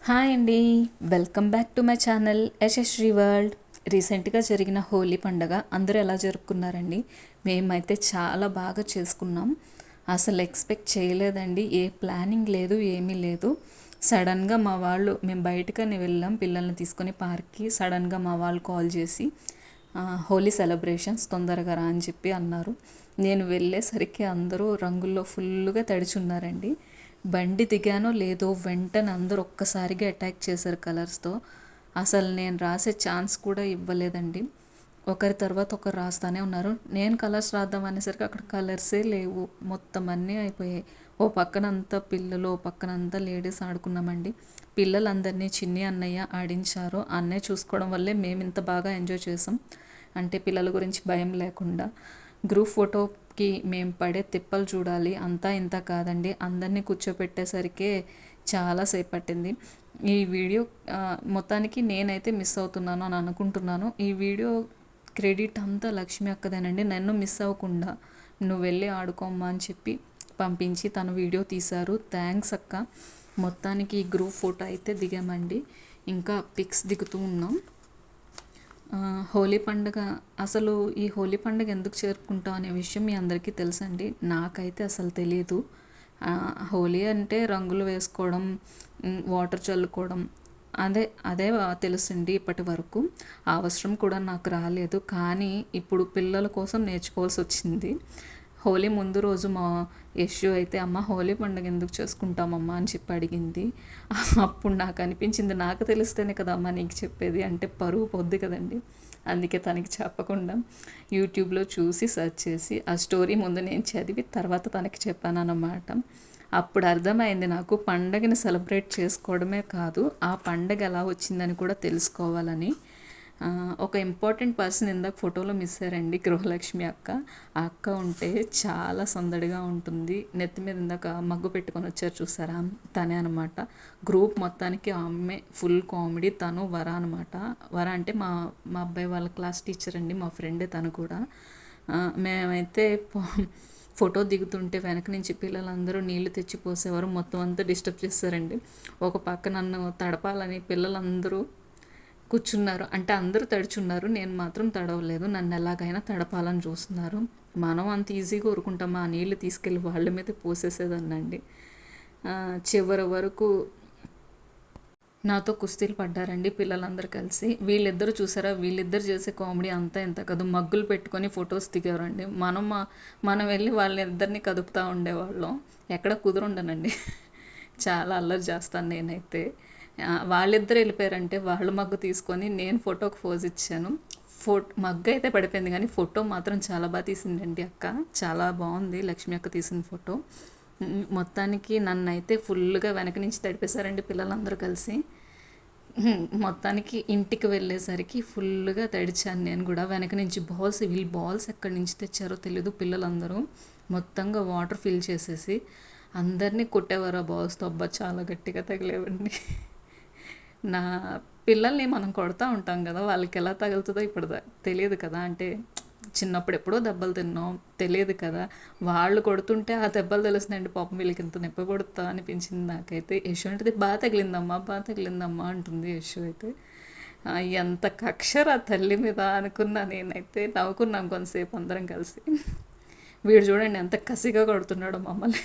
Hi అండి, welcome back to my channel Yashasri world. రీసెంట్గా జరిగిన హోలీ పండుగ అందరూ ఎలా జరుపుకున్నారండి? మేమైతే చాలా బాగా చేసుకున్నాం. అసలు ఎక్స్పెక్ట్ చేయలేదండి, ఏ ప్లానింగ్ లేదు, ఏమీ లేదు. సడన్గా మా వాళ్ళు, మేము బయటకని వెళ్ళాం పిల్లల్ని తీసుకొని పార్క్కి. సడన్గా మా వాళ్ళు కాల్ చేసి హోలీ సెలబ్రేషన్స్ తొందరగా రా అని చెప్పి అన్నారు. నేను వెళ్ళేసరికి అందరూ రంగుల్లో ఫుల్గా తడిచున్నారండి. బండి దిగానో లేదో వెంటనే అందరూ ఒక్కసారిగా అటాక్ చేశారు కలర్స్తో. అసలు నేను రాసే ఛాన్స్ కూడా ఇవ్వలేదండి. ఒకరి తర్వాత ఒకరు రాస్తూనే ఉన్నారు. నేను కలర్స్ రాద్దాం అనేసరికి అక్కడ కలర్సే లేవు, మొత్తం అన్నీ అయిపోయాయి. ఓ పక్కనంతా పిల్లలు, ఓ పక్కనంతా లేడీస్ ఆడుకున్నామండి. పిల్లలందరినీ చిన్ని అన్నయ్య ఆడించారు. అన్నయ్య చూసుకోవడం వల్లే మేము ఇంత బాగా ఎంజాయ్ చేసాం. అంటే పిల్లల గురించి భయం లేకుండా. గ్రూప్ ఫోటోకి మేము పడే తిప్పలు చూడాలి, అంతా ఇంత కాదండి. అందరినీ కూర్చోపెట్టేసరికి చాలాసేపు పట్టింది. ఈ వీడియో మొత్తానికి నేనైతే మిస్ అవుతున్నాను అని అనుకుంటున్నాను. ఈ వీడియో క్రెడిట్ అంతా లక్ష్మి అక్కదేనండి. నన్ను మిస్ అవ్వకుండా నువ్వు వెళ్ళి ఆడుకోమ్మా అని చెప్పి పంపించి తను వీడియో తీశారు. థ్యాంక్స్ అక్క. మొత్తానికి ఈ గ్రూప్ ఫోటో అయితే దిగామండి. ఇంకా పిక్స్ దిగుతూ ఉన్నాం. హోలీ పండుగ, అసలు ఈ హోలీ పండుగ ఎందుకు జరుపుకుంటాం అనే విషయం మీ అందరికీ తెలుసండి. నాకైతే అసలు తెలియదు. హోలీ అంటే రంగులు వేసుకోవడం, వాటర్ చల్లుకోవడం, అదే అదే తెలుసండి ఇప్పటి వరకు. ఆ అవసరం కూడా నాకు రాలేదు. కానీ ఇప్పుడు పిల్లల కోసం నేర్చుకోవాల్సి వచ్చింది. హోలీ ముందు రోజు మా యశు అయితే అమ్మ హోలీ పండుగ ఎందుకు చేసుకుంటామమ్మా అని చెప్పి అడిగింది. అప్పుడు నాకు అనిపించింది, నాకు తెలిస్తేనే కదా అమ్మ నీకు చెప్పేది, అంటే పరువు పొద్దు కదండి. అందుకే తనకి చెప్పకుండా యూట్యూబ్లో చూసి సెర్చ్ చేసి ఆ స్టోరీ ముందు నేను చదివి తర్వాత తనకి చెప్పాను అన్నమాట. అప్పుడు అర్థమైంది నాకు, పండగని సెలబ్రేట్ చేసుకోవడమే కాదు, ఆ పండగ ఎలా వచ్చిందని కూడా తెలుసుకోవాలని. ఒక ఇంపార్టెంట్ పర్సన్ ఇందాక ఫోటోలో మిస్ అయ్యారండి, గృహలక్ష్మి అక్క. ఆ అక్క ఉంటే చాలా సందడిగా ఉంటుంది. నెత్తి మీద ఇందాక మగ్గు పెట్టుకొని వచ్చారు చూసారా, తనే అనమాట. గ్రూప్ మొత్తానికి ఆమె ఫుల్ కామెడీ. తను వర అనమాట. వర అంటే మా మా అబ్బాయి వాళ్ళ క్లాస్ టీచర్ అండి, మా ఫ్రెండే తను కూడా. మేమైతే ఫోటో దిగుతుంటే వెనక నుంచి పిల్లలందరూ నీళ్లు తెచ్చి పోసేవారు. మొత్తం అంతా డిస్టర్బ్ చేస్తారండి. ఒక పక్క నన్ను తడపాలని పిల్లలందరూ కూర్చున్నారు. అంటే అందరూ తడుచున్నారు, నేను మాత్రం తడవలేదు. నన్ను ఎలాగైనా తడపాలని చూస్తున్నారు. మనం అంత ఈజీగా ఊరుకుంటామా? ఆ నీళ్ళు తీసుకెళ్ళి వాళ్ళ మీద పోసేసేదాన్నండి. చివరి వరకు నాతో కుస్తీలు పడ్డారండి పిల్లలందరూ కలిసి. వీళ్ళిద్దరు చూసారా, వీళ్ళిద్దరు చేసే కామెడీ అంతా ఎంత కాదు. మగ్గులు పెట్టుకొని ఫొటోస్ దిగారండి. మనం వెళ్ళి వాళ్ళిద్దరిని కదుపుతూ ఉండేవాళ్ళం. ఎక్కడ కుదురుండనండి. చాలా అల్లరి చేస్తాను నేనైతే. వాళ్ళిద్దరు వెళ్ళిపోయారంటే వాళ్ళ మగ్గు తీసుకొని నేను ఫోటోకి పోజ్ ఇచ్చాను. మగ్గు అయితే పడిపోయింది కానీ ఫోటో మాత్రం చాలా బాగా తీసిందండి అక్క. చాలా బాగుంది లక్ష్మి అక్క తీసిన ఫోటో. మొత్తానికి నన్ను అయితే ఫుల్గా వెనక నుంచి తడిపేశారండి పిల్లలందరూ కలిసి. మొత్తానికి ఇంటికి వెళ్ళేసరికి ఫుల్గా తడిచాను నేను కూడా. వెనక నుంచి వీళ్ళు బాల్స్ ఎక్కడి నుంచి తెచ్చారో తెలీదు. పిల్లలందరూ మొత్తంగా వాటర్ ఫిల్ చేసేసి అందరినీ కొట్టేవారు ఆ బాల్స్తో. అబ్బా చాలా గట్టిగా తగిలేవండి. నా పిల్లల్ని మనం కొడతా ఉంటాం కదా, వాళ్ళకి ఎలా తగులుతుందో ఇప్పుడు తెలియదు కదా. అంటే చిన్నప్పుడు ఎప్పుడో దెబ్బలు తిన్నాం, తెలియదు కదా. వాళ్ళు కొడుతుంటే ఆ దెబ్బలు తెలుస్తుందండి. పాపం వీళ్ళకి ఇంత నొప్పి కొడుతా అనిపించింది నాకైతే. యశు అంటే బాగా తగిలిందమ్మా అంటుంది యశు అయితే. ఎంత కక్షరా తల్లి మీద అనుకున్నా నేనైతే. నవ్వుకున్నాం కొంతసేపు అందరం కలిసి. వీడు చూడండి ఎంత కసిగా కొడుతున్నాడో మమ్మల్ని.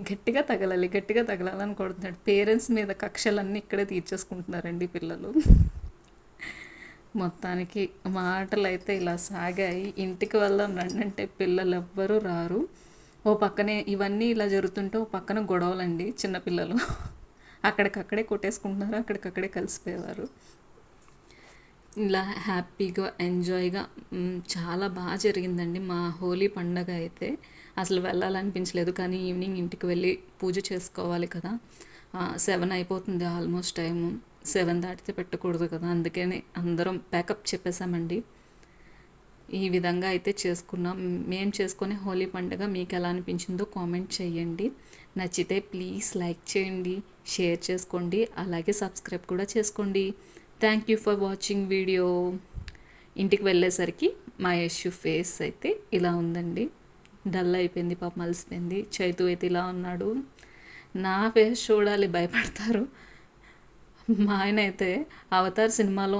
గట్టిగా తగలాలని కొడుతున్నాడు. పేరెంట్స్ మీద కక్షలన్నీ ఇక్కడే తీర్చేసుకుంటున్నారండి పిల్లలు. మొత్తానికి మాటలు అయితే ఇలా సాగాయి. ఇంటికి వెళ్దాం రండి అంటే పిల్లలు ఎవ్వరూ రారు. ఓ పక్కనే ఇవన్నీ ఇలా జరుగుతుంటే ఓ పక్కన గొడవలండి. చిన్నపిల్లలు అక్కడికక్కడే కొట్టేసుకుంటున్నారు, అక్కడికక్కడే కలిసిపోయేవారు. ఇలా హ్యాపీగా ఎంజాయ్గా చాలా బాగా జరిగిందండి మా హోలీ పండగ అయితే. అసలు వెళ్ళాలనిపించలేదు, కానీ ఈవినింగ్ ఇంటికి వెళ్ళి పూజ చేసుకోవాలి కదా. 7 అయిపోతుంది ఆల్మోస్ట్ టైము. 7 దాటితే పెట్టకూడదు కదా, అందుకని అందరం ప్యాకప్ చెప్పేశామండి. ఈ విధంగా అయితే చేసుకున్నాం. మేము చేసుకునే హోలీ పండుగ మీకు ఎలా అనిపించిందో కామెంట్ చేయండి. నచ్చితే ప్లీజ్ లైక్ చేయండి, షేర్ చేసుకోండి, అలాగే సబ్స్క్రైబ్ కూడా చేసుకోండి. Thank you for watching video. ఇంటికి వెళ్ళేసరికి మా యశు ఫేస్ అయితే ఇలా ఉందండి. డల్ అయిపోయింది, పాపం అలసిపోయింది. చైతు అయితే ఇలా ఉన్నాడు. నా ఫేస్ చూడాలి భయపడతారు. మా ఆయన అయితే అవతార్ సినిమాలో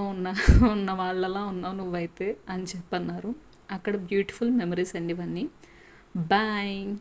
ఉన్న వాళ్ళలా ఉన్నావు నువ్వైతే అని చెప్పన్నారు. అక్కడ బ్యూటిఫుల్ మెమరీస్ అండి ఇవన్నీ. బాయ్.